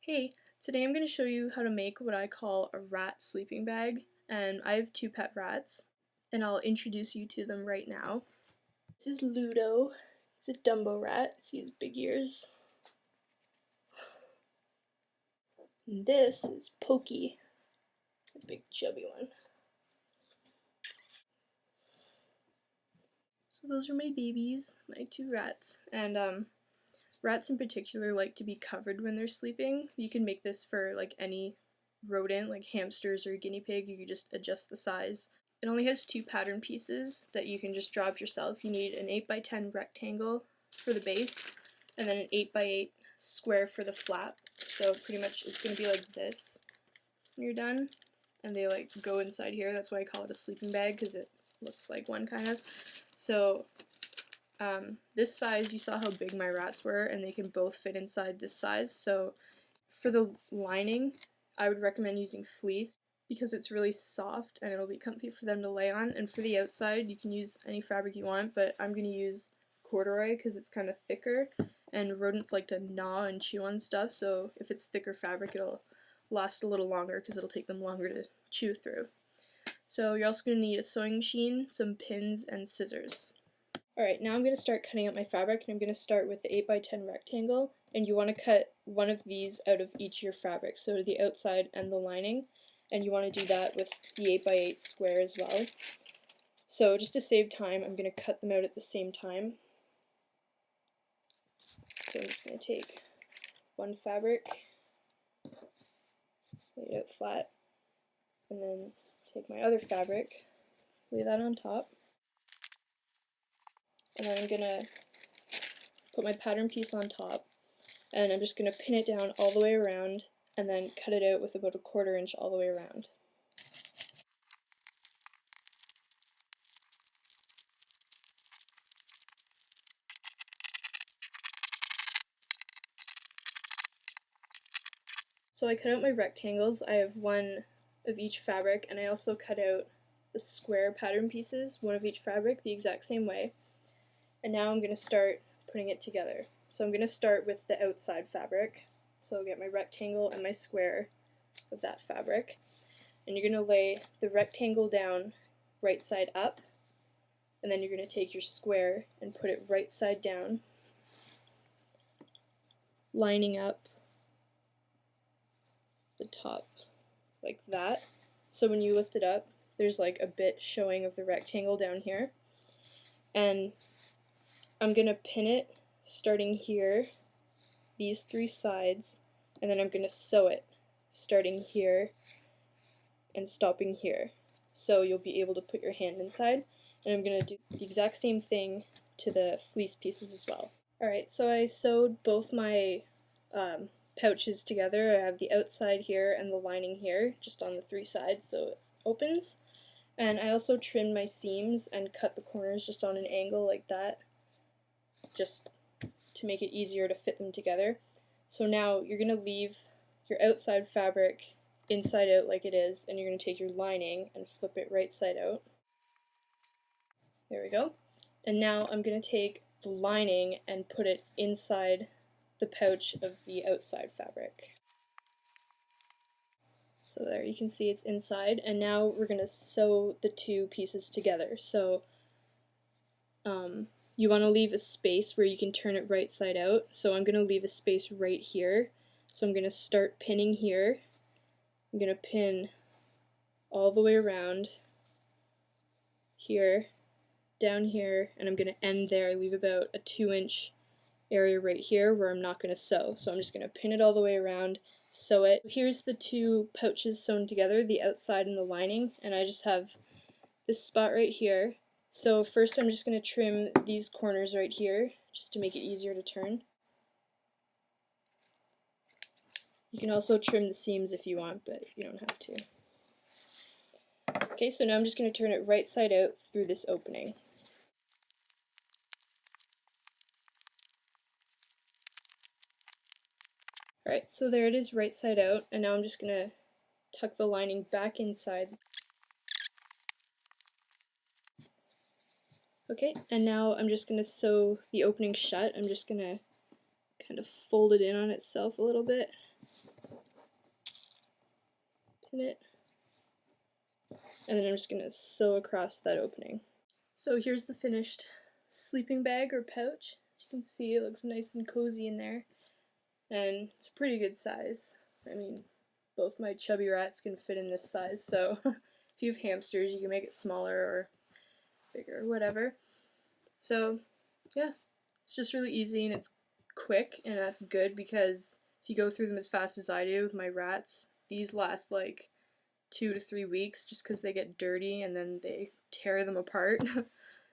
Hey, today I'm going to show you how to make what I call a rat sleeping bag, and I have two pet rats, and I'll introduce you to them right now. This is Ludo. He's a Dumbo rat. See his big ears. And this is Pokey, a big chubby one. So those are my babies, my two rats, and rats in particular like to be covered when they're sleeping. You can make this for like any rodent, like hamsters or guinea pig. You can just adjust the size. It only has two pattern pieces that you can just draw up yourself. You need an 8x10 rectangle for the base, and then an 8x8 square for the flap. So pretty much it's going to be like this when you're done. And they like go inside here. That's why I call it a sleeping bag, because it looks like one kind of. So this size, you saw how big my rats were, and they can both fit inside this size. So for the lining, I would recommend using fleece because it's really soft and it'll be comfy for them to lay on. And for the outside, you can use any fabric you want, but I'm going to use corduroy because it's kind of thicker, and rodents like to gnaw and chew on stuff, so if it's thicker fabric, it'll last a little longer because it'll take them longer to chew through. So you're also going to need a sewing machine, some pins, and scissors. Alright, now I'm going to start cutting out my fabric, and I'm going to start with the 8x10 rectangle, and you want to cut one of these out of each of your fabrics, so the outside and the lining, and you want to do that with the 8x8 square as well. So just to save time, I'm going to cut them out at the same time. So I'm just going to take one fabric, lay it out flat, and then take my other fabric, lay that on top. And then I'm going to put my pattern piece on top, and I'm just going to pin it down all the way around and then cut it out with about 1/4 inch all the way around. So I cut out my rectangles. I have one of each fabric, and I also cut out the square pattern pieces, one of each fabric, the exact same way. And now I'm going to start putting it together. So I'm going to start with the outside fabric. So I'll get my rectangle and my square of that fabric. And you're going to lay the rectangle down right side up, and then you're going to take your square and put it right side down, lining up the top like that. So when you lift it up, there's like a bit showing of the rectangle down here. And I'm going to pin it starting here, these three sides, and then I'm going to sew it starting here and stopping here. So you'll be able to put your hand inside. And I'm going to do the exact same thing to the fleece pieces as well. Alright, so I sewed both my pouches together. I have the outside here and the lining here, just on the three sides so it opens. And I also trimmed my seams and cut the corners just on an angle like that, just to make it easier to fit them together. So now you're going to leave your outside fabric inside out like it is, and you're going to take your lining and flip it right side out. There we go. And now I'm going to take the lining and put it inside the pouch of the outside fabric. So there, you can see it's inside, and now we're going to sew the two pieces together. So you want to leave a space where you can turn it right side out. So I'm going to leave a space right here. So I'm going to start pinning here. I'm going to pin all the way around here, down here, and I'm going to end there. I leave about a 2-inch area right here where I'm not going to sew. So I'm just going to pin it all the way around, sew it. Here's the two pouches sewn together, the outside and the lining, and I just have this spot right here. So first I'm just going to trim these corners right here just to make it easier to turn. You can also trim the seams if you want, but you don't have to. Okay, so now I'm just going to turn it right side out through this opening. Alright, so there it is right side out, and now I'm just going to tuck the lining back inside. Okay, and now I'm just going to sew the opening shut. I'm just going to kind of fold it in on itself a little bit. in it. And then I'm just going to sew across that opening. So here's the finished sleeping bag or pouch. As you can see, it looks nice and cozy in there. And it's a pretty good size. I mean, both my chubby rats can fit in this size, so if you have hamsters, you can make it smaller or bigger, whatever. So, yeah, it's just really easy and it's quick, and that's good because if you go through them as fast as I do with my rats, these last like 2 to 3 weeks just because they get dirty and then they tear them apart.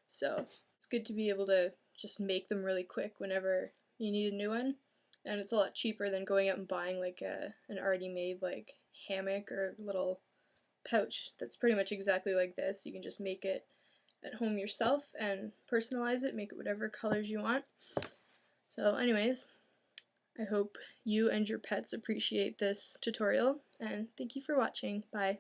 So it's good to be able to just make them really quick whenever you need a new one, and it's a lot cheaper than going out and buying like an already made like hammock or little pouch that's pretty much exactly like this. You can just make it at home yourself and personalize it, make it whatever colors you want. So anyways, I hope you and your pets appreciate this tutorial, and thank you for watching. Bye.